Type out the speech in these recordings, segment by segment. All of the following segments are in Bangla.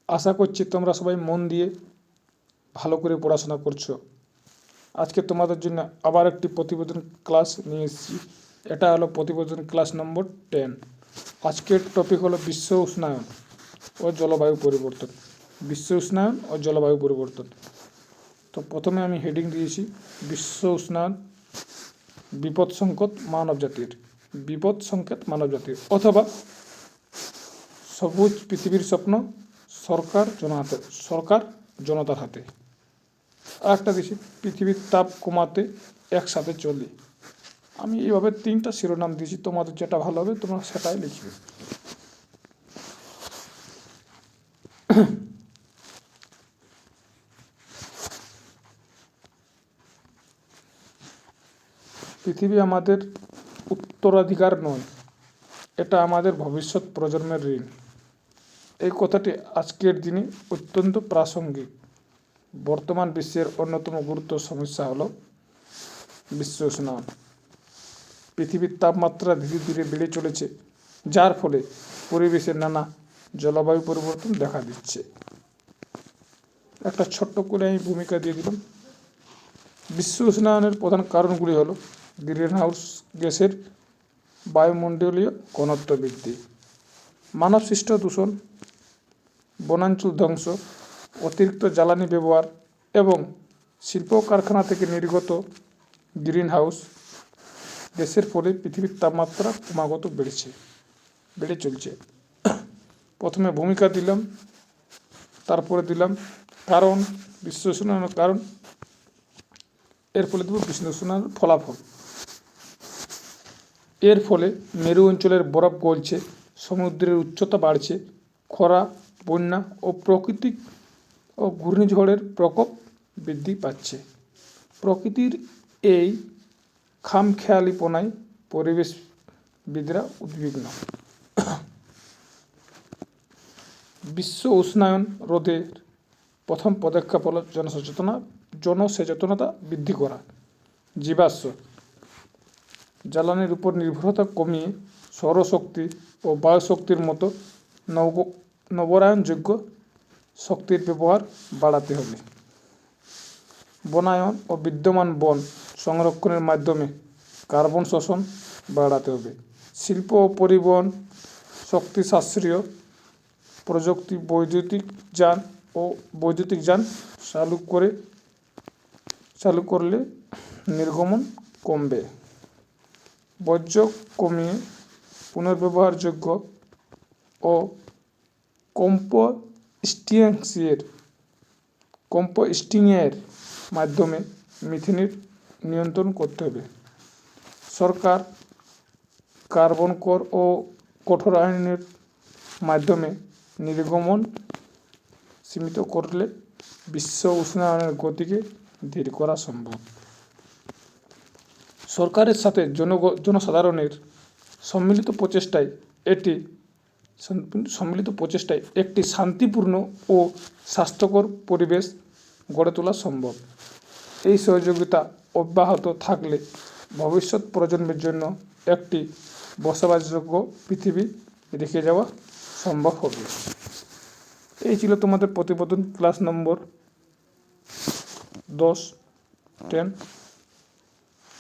আশা করছি তোমরা সবাই মন দিয়ে ভালো করে পড়াশোনা করছো। আজকে তোমাদের জন্য আবার একটি প্রতিবেদন ক্লাস নিয়ে এসেছি। এটা হলো প্রতিবেদন ক্লাস নম্বর 10। আজকের টপিক হলো বিশ্ব উষ্ণায়ন ও জলবায়ু পরিবর্তন। বিশ্ব উষ্ণায়ন ও জলবায়ু পরিবর্তন। তো প্রথমে আমি হেডিং দিয়েছি বিশ্ব উষ্ণায়ন বিপদ সংকেত মানব জাতির। বিপদ সংকেত মানব জাতির অথবা সবুজ পৃথিবীর স্বপ্ন সরকার জনতার হাতে। আর একটা দিয়েছি পৃথিবীর তাপ কমাতে একসাথে চলি। আমি এইভাবে 3টা শিরোনাম দিয়েছি, তোমাদের যেটা ভালো হবে তোমরা সেটাই লিখবে। পৃথিবী আমাদের উত্তরাধিকার নয়, এটা আমাদের ভবিষ্যৎ প্রজন্মের ঋণ। এই কথাটি আজকের দিনে অত্যন্ত প্রাসঙ্গিক। বর্তমান বিশ্বের অন্যতম গুরুত্ব সমস্যা হলো বিশ্ব উষ্ণায়ন। পৃথিবীর তাপমাত্রা ধীরে ধীরে বেড়ে চলেছে, যার ফলে পরিবেশের নানা জলবায়ু পরিবর্তন দেখা দিচ্ছে। একটা ছোট্ট করে আমি ভূমিকা দিয়ে দিলাম। বিশ্ব উষ্ণায়নের প্রধান কারণগুলি হলো গ্রিনহাউস গ্যাসের বায়ুমণ্ডলীয় ঘনত্ব বৃদ্ধি, মানবসৃষ্ট দূষণ, বনাঞ্চল ধ্বংস, অতিরিক্ত জ্বালানি ব্যবহার এবং শিল্প কারখানা থেকে নির্গত গ্রিনহাউস গ্যাসের ফলে পৃথিবীর তাপমাত্রা ক্রমাগত বেড়ে চলছে। প্রথমে ভূমিকা দিলাম, তারপরে দিলাম কারণ, বিশ্ব উষ্ণায়নের কারণ, এর ফলে দেব বিশ্ব উষ্ণায়নের ফলাফল। এর ফলে মেরু অঞ্চলের বরফ গলছে, সমুদ্রের উচ্চতা বাড়ছে, খরা, বন্যা ও প্রাকৃতিক ও ঘূর্ণিঝড়ের প্রকোপ বৃদ্ধি পাচ্ছে। প্রকৃতির এই খামখেয়ালিপনায় পরিবেশবিদরা উদ্বিগ্ন। বিশ্ব উষ্ণায়ন রোধের প্রথম পদক্ষেপ হল জনসচেতনতা বৃদ্ধি করা, জীবাশ্ম জ্বালানির উপর নির্ভরতা কমিয়ে সৌরশক্তি ও বায়ুশক্তির মতো নবায়নযোগ্য শক্তির ব্যবহার বাড়াতে হবে। বনায়ন ও বিদ্যমান বন সংরক্ষণের মাধ্যমে কার্বন শোষণ বাড়াতে হবে। শিল্প ও পরিবহন শক্তি সাশ্রয়ী প্রযুক্তি, বৈদ্যুতিক যান চালু করলে নির্গমন কমবে। বর্জ্য কমিয়ে পুনর্ব্যবহারযোগ্য ও কম্পোস্টিংয়ের মাধ্যমে মিথেনের নিয়ন্ত্রণ করতে হবে। সরকার কার্বন কর ও কঠোর আইনের মাধ্যমে নির্গমন সীমিত করলে বিশ্ব উষ্ণায়নের গতিকে ধীর করা সম্ভব। সরকারের সাথে জনসাধারণের সম্মিলিত প্রচেষ্টায় একটি শান্তিপূর্ণ ও স্বাস্থ্যকর পরিবেশ গড়ে তোলা সম্ভব। এই সহযোগিতা অব্যাহত থাকলে ভবিষ্যৎ প্রজন্মের জন্য একটি বসবাসযোগ্য পৃথিবী রেখে যাওয়া সম্ভব হবে। এই ছিল তোমাদের প্রতিবেদন ক্লাস নম্বর 10।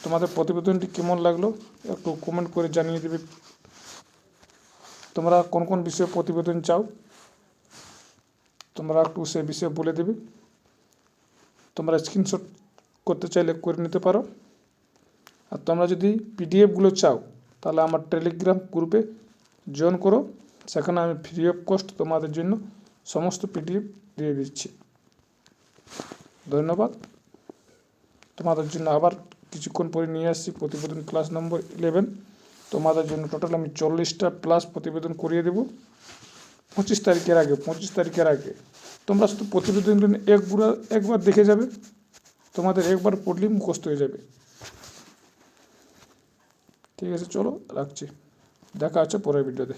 তোমাদের প্রতিবেদনটি কেমন লাগলো একটু কমেন্ট করে জানিয়ে দেবে। তোমরা কোন কোন বিষয়ে প্রতিবেদন চাও তোমরা একটু সে বিষয়ে বলে দেবে। তোমরা স্ক্রিনশট করতে চাইলে করে নিতে পারো। আর তোমরা যদি পিডিএফগুলো চাও তাহলে আমার টেলিগ্রাম গ্রুপে জয়েন করো, সেখানে আমি ফ্রি অফ কস্ট তোমাদের জন্য সমস্ত পিডিএফ দিয়ে দিচ্ছি। ধন্যবাদ। তোমাদের জন্য আবার কিছুক্ষণ পরে নিয়ে আসছি প্রতিবেদন ক্লাস নম্বর 11। তোমাদের জন্য টোটাল আমি 40টা প্লাস প্রতিবেদন করিয়ে দেবো 25 তারিখের আগে। তোমরা শুধু প্রতিবেদন একবার দেখে যাবে, তোমাদের একবার পড়লেই মুখস্থ হয়ে যাবে। ঠিক আছে, চলো রাখছি, দেখা হচ্ছে পরের ভিডিওতে।